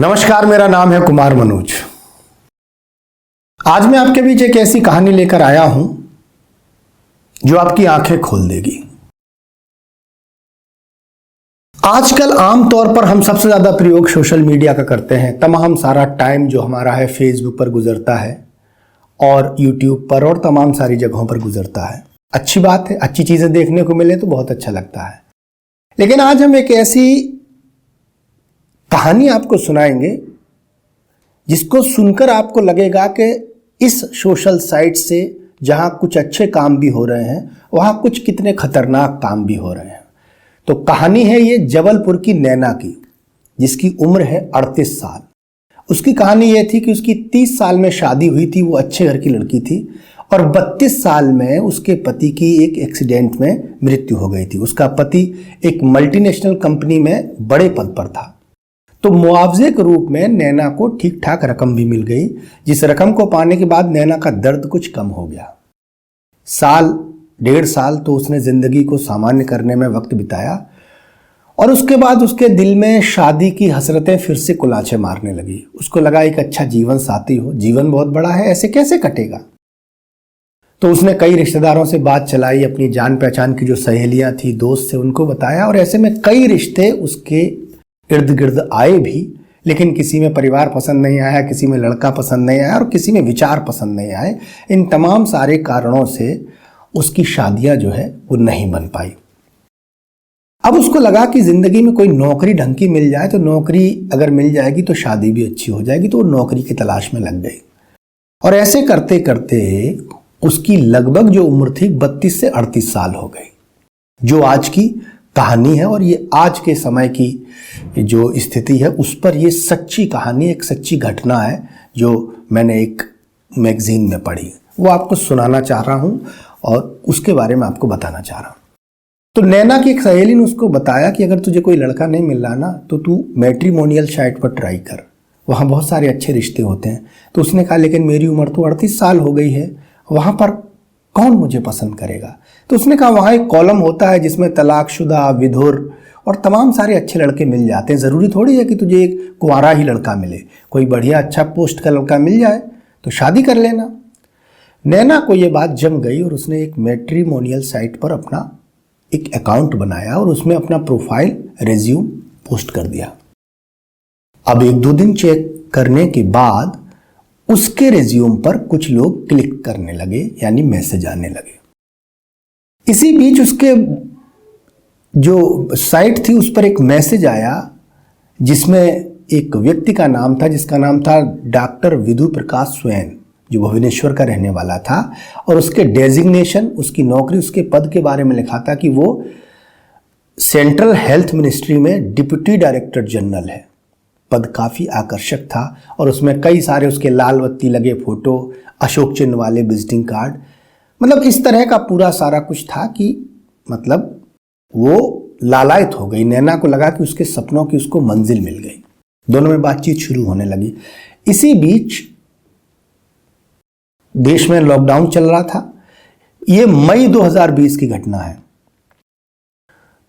नमस्कार, मेरा नाम है कुमार मनोज। आज मैं आपके बीच एक ऐसी कहानी लेकर आया हूं जो आपकी आंखें खोल देगी। आजकल आमतौर पर हम सबसे ज्यादा प्रयोग सोशल मीडिया का करते हैं। तमाम सारा टाइम जो हमारा है फेसबुक पर गुजरता है और यूट्यूब पर और तमाम सारी जगहों पर गुजरता है। अच्छी बात है, अच्छी चीजें देखने को मिले तो बहुत अच्छा लगता है। लेकिन आज हम एक ऐसी कहानी आपको सुनाएंगे जिसको सुनकर आपको लगेगा कि इस सोशल साइट से जहां कुछ अच्छे काम भी हो रहे हैं वहां कुछ कितने खतरनाक काम भी हो रहे हैं। तो कहानी है ये जबलपुर की नैना की, जिसकी उम्र है 38 साल। उसकी कहानी ये थी कि उसकी 30 साल में शादी हुई थी, वो अच्छे घर की लड़की थी, और 32 साल में उसके पति की एक एक्सीडेंट में मृत्यु हो गई थी। उसका पति एक मल्टीनेशनल कंपनी में बड़े पद पर था। तो मुआवजे के रूप में नैना को ठीक ठाक रकम भी मिल गई, जिस रकम को पाने के बाद नैना का दर्द कुछ कम हो गया। साल 1.5 साल तो उसने जिंदगी को सामान्य करने में वक्त बिताया और उसके बाद उसके दिल में शादी की हसरतें फिर से कुलाचे मारने लगी। उसको लगा एक अच्छा जीवन साथी हो, जीवन बहुत बड़ा है, ऐसे कैसे कटेगा। तो उसने कई रिश्तेदारों से बात चलाई, अपनी जान पहचान की जो सहेलियां थी, दोस्त थे, उनको बताया, और ऐसे में कई रिश्ते उसके इर्द गिर्द आए भी, लेकिन किसी में परिवार पसंद नहीं आया, किसी में लड़का पसंद नहीं आया और किसी में विचार पसंद नहीं आए। इन तमाम सारे कारणों से उसकी शादियां जो है वो नहीं बन पाई। अब उसको लगा कि जिंदगी में कोई नौकरी ढंग की मिल जाए, तो नौकरी अगर मिल जाएगी तो शादी भी अच्छी हो जाएगी। तो वो नौकरी की तलाश में लग गई और ऐसे करते करते उसकी लगभग जो उम्र थी 32 से 38 साल हो गई, जो आज की कहानी है। और ये आज के समय की जो स्थिति है उस पर ये सच्ची कहानी, एक सच्ची घटना है जो मैंने एक मैगजीन में पढ़ी, वो आपको सुनाना चाह रहा हूं और उसके बारे में आपको बताना चाह रहा हूं। तो नैना की एक सहेली ने उसको बताया कि अगर तुझे कोई लड़का नहीं मिल रहा ना तो तू मैट्रिमोनियल साइट पर ट्राई कर, वहां बहुत सारे अच्छे रिश्ते होते हैं। तो उसने कहा लेकिन मेरी उम्र तो 38 साल हो गई है, वहां पर कौन मुझे पसंद करेगा। तो उसने कहा वहां एक कॉलम होता है जिसमें तलाकशुदा, विधुर और तमाम सारे अच्छे लड़के मिल जाते हैं। ज़रूरी थोड़ी है कि तुझे एक कुंवारा ही लड़का मिले, कोई बढ़िया अच्छा पोस्ट का लड़का मिल जाए तो शादी कर लेना। नैना को ये बात जम गई और उसने एक मैट्रिमोनियल साइट पर अपना एक अकाउंट बनाया और उसमें अपना प्रोफाइल, रेज्यूम पोस्ट कर दिया। अब 1-2 दिन चेक करने के बाद उसके रेज्यूम पर कुछ लोग क्लिक करने लगे, यानी मैसेज आने लगे। इसी बीच उसके जो साइट थी उस पर एक मैसेज आया जिसमें एक व्यक्ति का नाम था, जिसका नाम था डॉक्टर विधु प्रकाश स्वैन, जो भुवनेश्वर का रहने वाला था। और उसके डेजिग्नेशन, उसकी नौकरी, उसके पद के बारे में लिखा था कि वो सेंट्रल हेल्थ मिनिस्ट्री में डिप्टी डायरेक्टर जनरल है। पद काफ़ी आकर्षक था और उसमें कई सारे उसके लाल बत्ती लगे फोटो, अशोक चिन्ह वाले विजिटिंग कार्ड, मतलब इस तरह का पूरा सारा कुछ था कि मतलब वो लालायित हो गई। नैना को लगा कि उसके सपनों की उसको मंजिल मिल गई। दोनों में बातचीत शुरू होने लगी। इसी बीच देश में लॉकडाउन चल रहा था। ये मई 2020 की घटना है।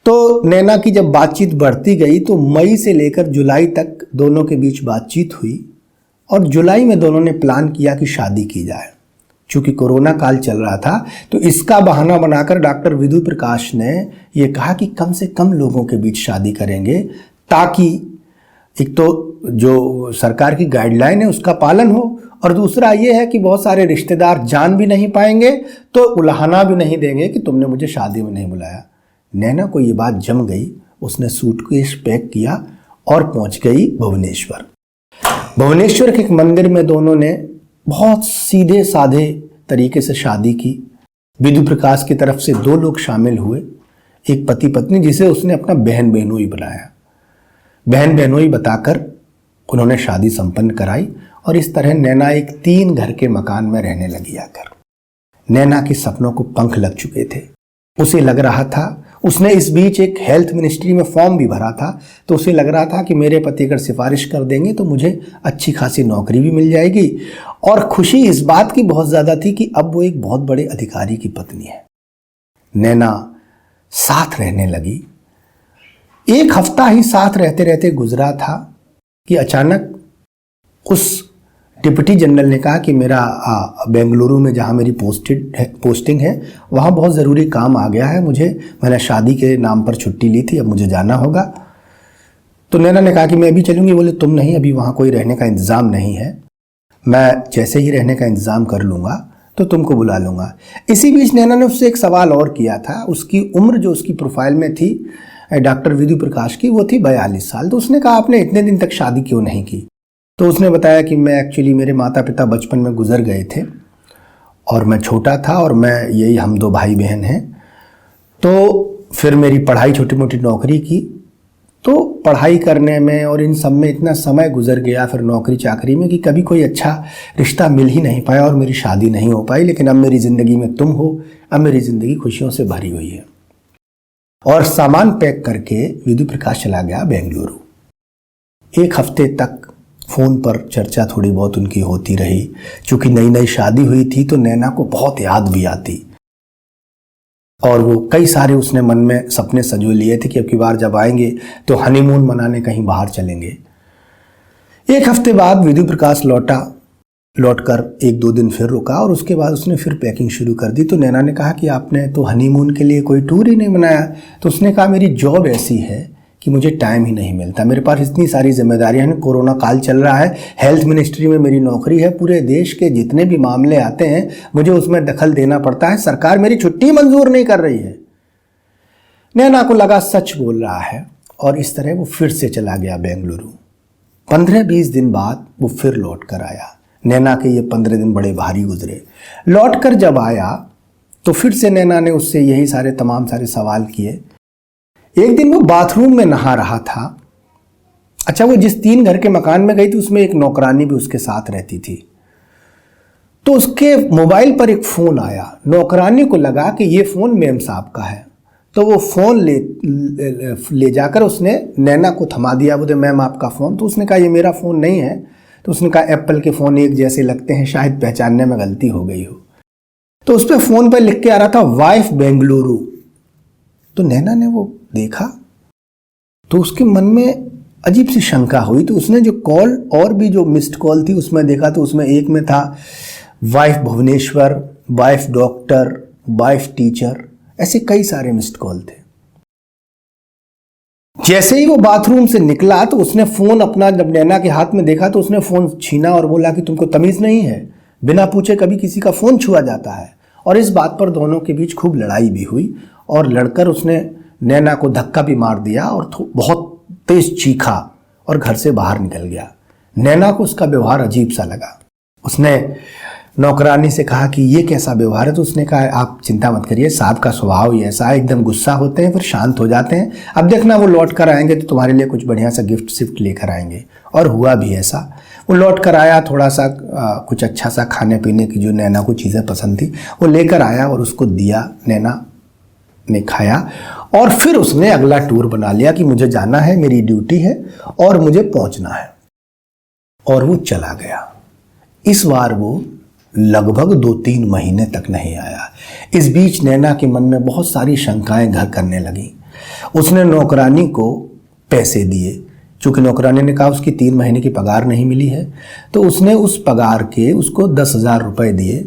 तो नैना की जब बातचीत बढ़ती गई तो मई से लेकर जुलाई तक दोनों के बीच बातचीत हुई और जुलाई में दोनों ने प्लान किया कि शादी की जाए। चूंकि कोरोना काल चल रहा था तो इसका बहाना बनाकर डॉक्टर विधु प्रकाश ने यह कहा कि कम से कम लोगों के बीच शादी करेंगे, ताकि एक तो जो सरकार की गाइडलाइन है उसका पालन हो और दूसरा ये है कि बहुत सारे रिश्तेदार जान भी नहीं पाएंगे तो उलाहना भी नहीं देंगे कि तुमने मुझे शादी में नहीं बुलाया। नैना को ये बात जम गई। उसने सूटकेस पैक किया और पहुंच गई भुवनेश्वर। भुवनेश्वर के एक मंदिर में दोनों ने बहुत सीधे साधे तरीके से शादी की। विधु प्रकाश की तरफ से 2 लोग शामिल हुए, एक पति पत्नी जिसे उसने अपना बहन बहनोई बनाया। बहन बहनोई बताकर उन्होंने शादी संपन्न कराई और इस तरह नैना एक 3 घर के मकान में रहने लगी आकर। नैना के सपनों को पंख लग चुके थे। उसे लग रहा था, उसने इस बीच एक हेल्थ मिनिस्ट्री में फॉर्म भी भरा था, तो उसे लग रहा था कि मेरे पति अगर सिफारिश कर देंगे तो मुझे अच्छी खासी नौकरी भी मिल जाएगी। और खुशी इस बात की बहुत ज़्यादा थी कि अब वो एक बहुत बड़े अधिकारी की पत्नी है। नैना साथ रहने लगी। 1 हफ्ता ही साथ रहते रहते गुजरा था कि अचानक उस डिप्टी जनरल ने कहा कि मेरा बेंगलुरु में जहाँ मेरी पोस्टिंग है वहाँ बहुत ज़रूरी काम आ गया है, मैंने शादी के नाम पर छुट्टी ली थी, अब मुझे जाना होगा। तो नैना ने कहा कि मैं अभी चलूँगी। बोले तुम नहीं, अभी वहाँ कोई रहने का इंतज़ाम नहीं है, मैं जैसे ही रहने का इंतज़ाम कर लूँगा तो तुमको बुला लूँगा। इसी बीच नैना ने उससे एक सवाल और किया था। उसकी उम्र जो उसकी प्रोफाइल में थी डॉक्टर विधु प्रकाश की, वो थी 42 साल। तो उसने कहा आपने इतने दिन तक शादी क्यों नहीं की? तो उसने बताया कि मैं एक्चुअली मेरे माता पिता बचपन में गुजर गए थे और मैं छोटा था और हम 2 भाई बहन हैं। तो फिर मेरी पढ़ाई, छोटी मोटी नौकरी की, तो पढ़ाई करने में और इन सब में इतना समय गुजर गया, फिर नौकरी चाकरी में, कि कभी कोई अच्छा रिश्ता मिल ही नहीं पाया और मेरी शादी नहीं हो पाई। लेकिन अब मेरी ज़िंदगी में तुम हो, अब मेरी ज़िंदगी खुशियों से भरी हुई है। और सामान पैक करके विधु प्रकाश चला गया बेंगलुरु। 1 हफ्ते तक फ़ोन पर चर्चा थोड़ी बहुत उनकी होती रही। चूँकि नई नई शादी हुई थी तो नैना को बहुत याद भी आती और वो कई सारे उसने मन में सपने सजो लिए थे कि अब की बार जब आएंगे तो हनीमून मनाने कहीं बाहर चलेंगे। 1 हफ्ते बाद विधु प्रकाश लौटकर 1-2 दिन फिर रुका और उसके बाद उसने फिर पैकिंग शुरू कर दी। तो नैना ने कहा कि आपने तो हनीमून के लिए कोई टूर ही नहीं बनाया। तो उसने कहा मेरी जॉब ऐसी है कि मुझे टाइम ही नहीं मिलता, मेरे पास इतनी सारी जिम्मेदारियां हैं, कोरोना काल चल रहा है, हेल्थ मिनिस्ट्री में मेरी नौकरी है, पूरे देश के जितने भी मामले आते हैं मुझे उसमें दखल देना पड़ता है, सरकार मेरी छुट्टी मंजूर नहीं कर रही है। नैना को लगा सच बोल रहा है और इस तरह वो फिर से चला गया बेंगलुरु। 15-20 दिन बाद वो फिर लौट कर आया। नैना के ये 15 दिन बड़े भारी गुजरे। लौट कर जब आया तो फिर से नैना ने उससे यही तमाम सारे सवाल किए। एक दिन वो बाथरूम में नहा रहा था। अच्छा, वो जिस 3 घर के मकान में गई थी उसमें एक नौकरानी भी उसके साथ रहती थी। तो उसके मोबाइल पर एक फ़ोन आया। नौकरानी को लगा कि ये फ़ोन मेम साहब का है, तो वो फ़ोन ले जाकर उसने नैना को थमा दिया। बोले मैम आपका फ़ोन? तो उसने कहा ये मेरा फ़ोन नहीं है। तो उसने कहा एप्पल के फ़ोन एक जैसे लगते हैं, शायद पहचानने में गलती हो गई हो। तो उस पर फ़ोन पर लिख के आ रहा था वाइफ बेंगलुरु। तो नैना ने वो देखा तो उसके मन में अजीब सी शंका हुई। तो उसने जो कॉल और भी जो मिस्ड कॉल थी उसमें देखा तो उसमें एक में था wife Bhubaneswar, wife doctor, wife teacher, ऐसे कई सारे मिस्ड कॉल थे। जैसे ही वो बाथरूम से निकला तो उसने फ़ोन अपना जब नैना के हाथ में देखा तो उसने फ़ोन छीना और बोला कि तुमको तमीज़ नहीं है, बिना पूछे कभी किसी का फ़ोन छुआ जाता है। और इस बात पर दोनों के बीच खूब लड़ाई भी हुई और लड़कर उसने नैना को धक्का भी मार दिया और बहुत तेज चीखा और घर से बाहर निकल गया। नैना को उसका व्यवहार अजीब सा लगा। उसने नौकरानी से कहा कि ये कैसा व्यवहार है? तो उसने कहा आप चिंता मत करिए, साहब का स्वभाव ही ऐसा है, एकदम गुस्सा होते हैं फिर शांत हो जाते हैं। अब देखना वो लौट कर आएंगे तो तुम्हारे लिए कुछ बढ़िया सा गिफ्ट सिफ्ट लेकर आएंगे। और हुआ भी ऐसा। वो लौट कर आया, थोड़ा सा कुछ अच्छा सा खाने पीने की जो नैना को चीज़ें पसंद थी वो लेकर आया और उसको दिया। नैना ने खाया और फिर उसने अगला टूर बना लिया कि मुझे जाना है, मेरी ड्यूटी है और मुझे पहुंचना है। और वो चला गया। इस बार वो लगभग 2-3 महीने तक नहीं आया। इस बीच नैना के मन में बहुत सारी शंकाएं घर करने लगी। उसने नौकरानी को पैसे दिए, चूँकि नौकरानी ने कहा उसकी 3 महीने की पगार नहीं मिली है, तो उसने उस पगार के उसको 10,000 रुपये दिए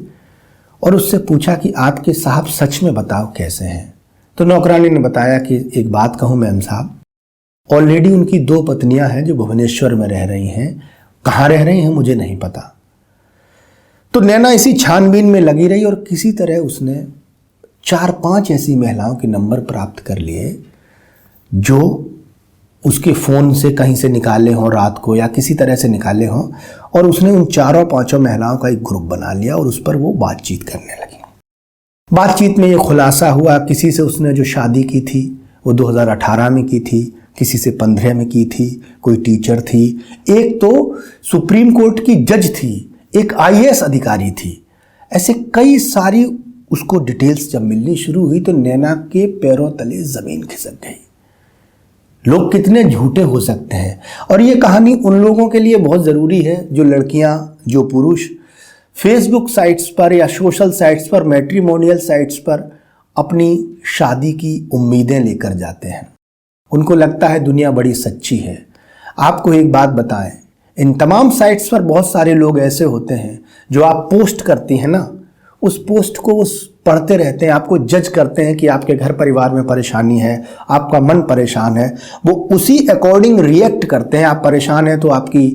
और उससे पूछा कि आपके साहब सच में बताओ कैसे हैं? तो नौकरानी ने बताया कि एक बात कहूँ मैम साहब, ऑलरेडी उनकी 2 पत्नियां हैं जो भुवनेश्वर में रह रही हैं, कहाँ रह रही हैं मुझे नहीं पता। तो नैना इसी छानबीन में लगी रही और किसी तरह उसने 4-5 ऐसी महिलाओं के नंबर प्राप्त कर लिए जो उसके फ़ोन से कहीं से निकाले हों रात को या किसी तरह से निकाले हों, और उसने उन 4-5 महिलाओं का एक ग्रुप बना लिया और उस पर वो बातचीत करने लगी। बातचीत में ये खुलासा हुआ, किसी से उसने जो शादी की थी वो 2018 में की थी, किसी से 15 में की थी, कोई टीचर थी, एक तो सुप्रीम कोर्ट की जज थी, एक IAS अधिकारी थी। ऐसे कई सारी उसको डिटेल्स जब मिलनी शुरू हुई तो नैना के पैरों तले ज़मीन खिसक गई। लोग कितने झूठे हो सकते हैं। और ये कहानी उन लोगों के लिए बहुत ज़रूरी है जो लड़कियां, जो पुरुष फेसबुक साइट्स पर या सोशल साइट्स पर, मैट्रिमोनियल साइट्स पर अपनी शादी की उम्मीदें लेकर जाते हैं। उनको लगता है दुनिया बड़ी सच्ची है। आपको एक बात बताएं, इन तमाम साइट्स पर बहुत सारे लोग ऐसे होते हैं जो आप पोस्ट करती हैं ना, उस पोस्ट को उस पढ़ते रहते हैं, आपको जज करते हैं कि आपके घर परिवार में परेशानी है, आपका मन परेशान है, वो उसी अकॉर्डिंग रिएक्ट करते हैं। आप परेशान हैं तो आपकी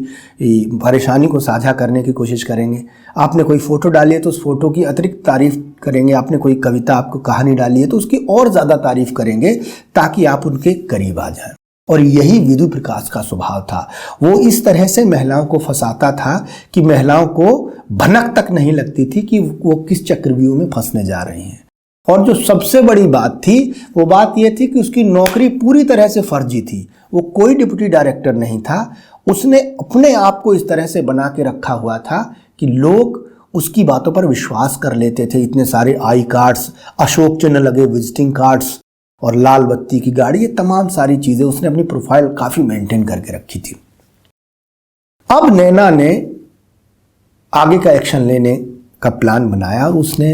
परेशानी को साझा करने की कोशिश करेंगे। आपने कोई फ़ोटो डाली है तो उस फोटो की अतिरिक्त तारीफ़ करेंगे। आपने कोई कविता, आपको कहानी डाली है तो उसकी और ज़्यादा तारीफ़ करेंगे ताकि आप उनके करीब आ जाएं। और यही विदु प्रकाश का स्वभाव था। वो इस तरह से महिलाओं को फंसाता था कि महिलाओं को भनक तक नहीं लगती थी कि वो किस चक्रव्यूह में फंसने जा रही हैं। और जो सबसे बड़ी बात थी वो बात ये थी कि उसकी नौकरी पूरी तरह से फर्जी थी। वो कोई डिप्टी डायरेक्टर नहीं था। उसने अपने आप को इस तरह से बना के रखा हुआ था कि लोग उसकी बातों पर विश्वास कर लेते थे। इतने सारे आई कार्ड्स, अशोक चिन्ह लगे विजिटिंग कार्ड्स और लाल बत्ती की गाड़ी, ये तमाम सारी चीजें उसने अपनी प्रोफाइल काफी मेंटेन करके रखी थी। अब नैना ने आगे का एक्शन लेने का प्लान बनाया और उसने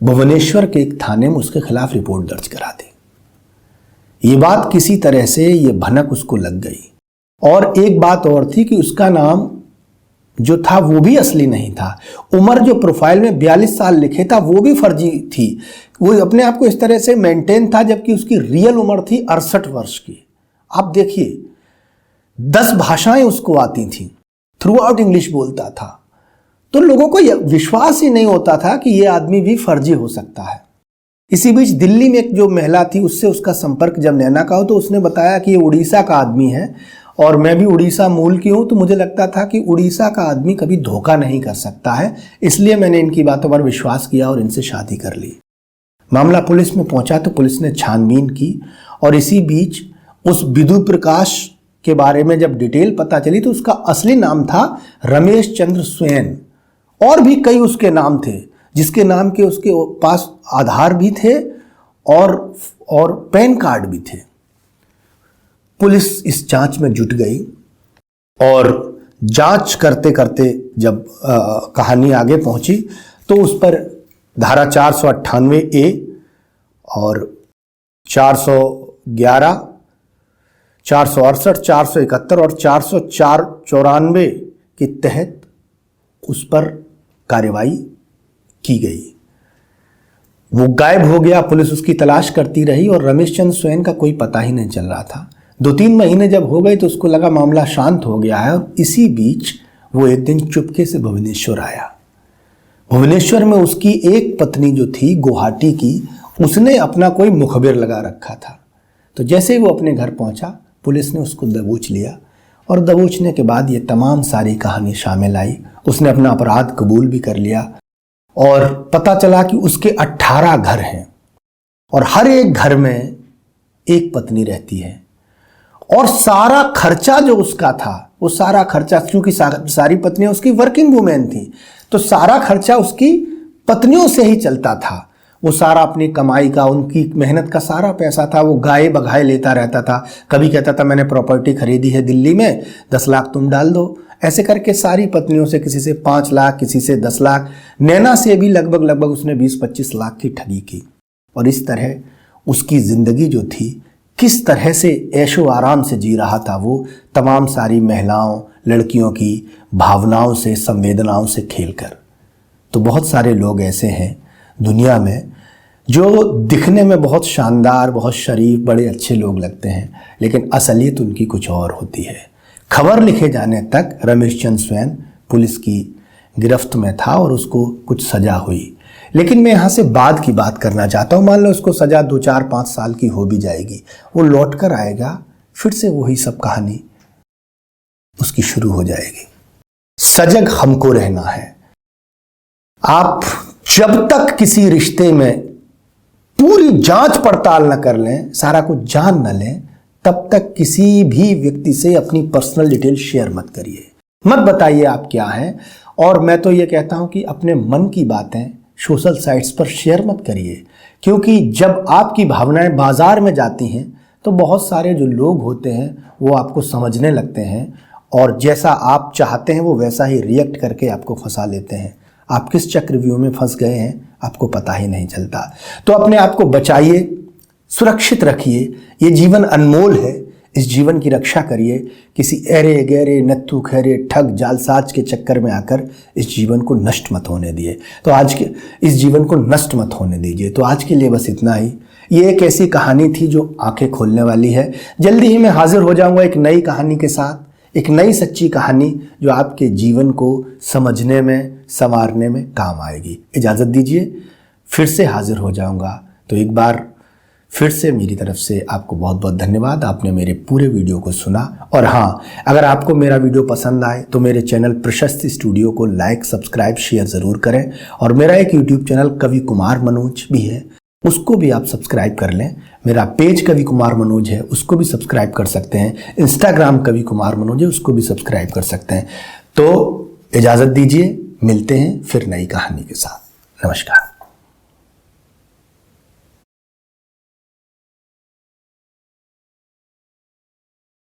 भुवनेश्वर के एक थाने में उसके खिलाफ रिपोर्ट दर्ज करा दी। ये बात किसी तरह से ये भनक उसको लग गई। और एक बात और थी कि उसका नाम जो था वो भी असली नहीं था। उम्र जो प्रोफाइल में 42 साल लिखे था वो भी फर्जी थी। वो अपने आप को इस तरह से मेंटेन था जबकि उसकी रियल उम्र थी 68 वर्ष की। आप देखिए, 10 भाषाएं उसको आती थीं, थ्रू आउट इंग्लिश बोलता था। तो लोगों को विश्वास ही नहीं होता था कि ये आदमी भी फर्जी हो सकता है। इसी बीच दिल्ली में एक जो महिला थी उससे उसका संपर्क जब नैना का हो तो उसने बताया कि ये उड़ीसा का आदमी है और मैं भी उड़ीसा मूल की हूँ, तो मुझे लगता था कि उड़ीसा का आदमी कभी धोखा नहीं कर सकता है, इसलिए मैंने इनकी बातों पर विश्वास किया और इनसे शादी कर ली। मामला पुलिस में पहुंचा तो पुलिस ने छानबीन की और इसी बीच उस विदु प्रकाश के बारे में जब डिटेल पता चली तो उसका असली नाम था रमेश चंद्र स्वयं। और भी कई उसके नाम थे जिसके नाम के उसके पास आधार भी थे और पैन कार्ड भी थे। पुलिस इस जांच में जुट गई और जांच करते करते जब कहानी आगे पहुंची तो उस पर धारा 498 ए और 411, 468, 471 और 494 के तहत उस पर कार्रवाई की गई। वो गायब हो गया, पुलिस उसकी तलाश करती रही और रमेश चंद्र स्वयं का कोई पता ही नहीं चल रहा था। 2-3 महीने जब हो गए तो उसको लगा मामला शांत हो गया है और इसी बीच वो एक दिन चुपके से भुवनेश्वर आया। भुवनेश्वर में उसकी एक पत्नी जो थी गुवाहाटी की, उसने अपना कोई मुखबिर लगा रखा था। तो जैसे ही वो अपने घर पहुंचा पुलिस ने उसको दबोच लिया और दबोचने के बाद ये तमाम सारी कहानी शामिल आई। उसने अपना अपराध कबूल भी कर लिया और पता चला कि उसके 18 घर हैं और हर एक घर में एक पत्नी रहती है और सारा खर्चा जो उसका था वो सारा खर्चा, क्योंकि सारी पत्नियां उसकी वर्किंग वुमेन थी, तो सारा खर्चा उसकी पत्नियों से ही चलता था। वो सारा अपनी कमाई का, उनकी मेहनत का सारा पैसा था, वो गाये बगाए लेता रहता था। कभी कहता था मैंने प्रॉपर्टी खरीदी है दिल्ली में, 10 लाख तुम डाल दो। ऐसे करके सारी पत्नियों से, किसी से 5 लाख, किसी से 10 लाख, नैना से भी लगभग उसने 20-25 लाख की ठगी की। और इस तरह उसकी जिंदगी जो थी, किस तरह से ऐशो आराम से जी रहा था वो, तमाम सारी महिलाओं, लड़कियों की भावनाओं से, संवेदनाओं से खेलकर। तो बहुत सारे लोग ऐसे हैं दुनिया में जो दिखने में बहुत शानदार, बहुत शरीफ, बड़े अच्छे लोग लगते हैं, लेकिन असलियत उनकी कुछ और होती है। खबर लिखे जाने तक रमेश चंद्र स्वयं पुलिस की गिरफ्त में था और उसको कुछ सजा हुई। लेकिन मैं यहाँ से बाद की बात करना चाहता हूँ। मान लो उसको सजा 2, 4, 5 साल की हो भी जाएगी, वो लौट कर आएगा, फिर से वही सब कहानी उसकी शुरू हो जाएगी। सजग हमको रहना है। आप जब तक किसी रिश्ते में पूरी जांच पड़ताल न कर लें, सारा कुछ जान न लें, तब तक किसी भी व्यक्ति से अपनी पर्सनल डिटेल शेयर मत करिए, मत बताइए आप क्या हैं। और मैं तो ये कहता हूं कि अपने मन की बातें सोशल साइट्स पर शेयर मत करिए, क्योंकि जब आपकी भावनाएं बाजार में जाती हैं तो बहुत सारे जो लोग होते हैं वो आपको समझने लगते हैं और जैसा आप चाहते हैं वो वैसा ही रिएक्ट करके आपको फंसा लेते हैं। आप किस चक्रव्यूह में फंस गए हैं आपको पता ही नहीं चलता। तो अपने आप को बचाइए, सुरक्षित रखिए। ये जीवन अनमोल है, इस जीवन की रक्षा करिए। किसी अरे गहरे नत्थु खैरे ठग जालसाज के चक्कर में आकर इस जीवन को नष्ट मत होने दिए। तो आज के इस जीवन को नष्ट मत होने दीजिए। तो आज के लिए बस इतना ही। ये एक ऐसी कहानी थी जो आंखें खोलने वाली है। जल्दी ही मैं हाजिर हो जाऊंगा एक नई कहानी के साथ, एक नई सच्ची कहानी जो आपके जीवन को समझने में, संवारने में काम आएगी। इजाज़त दीजिए, फिर से हाजिर हो जाऊंगा। तो एक बार फिर से मेरी तरफ से आपको बहुत बहुत धन्यवाद। आपने मेरे पूरे वीडियो को सुना। और हाँ, अगर आपको मेरा वीडियो पसंद आए तो मेरे चैनल प्रशस्त स्टूडियो को लाइक, सब्सक्राइब, शेयर ज़रूर करें। और मेरा एक यूट्यूब चैनल कवि कुमार मनोज भी है, उसको भी आप सब्सक्राइब कर लें। मेरा पेज कवि कुमार मनोज है, उसको भी सब्सक्राइब कर सकते हैं। इंस्टाग्राम कवि कुमार मनोज है, उसको भी सब्सक्राइब कर सकते हैं। तो इजाज़त दीजिए, मिलते हैं फिर नई कहानी के साथ। नमस्कार।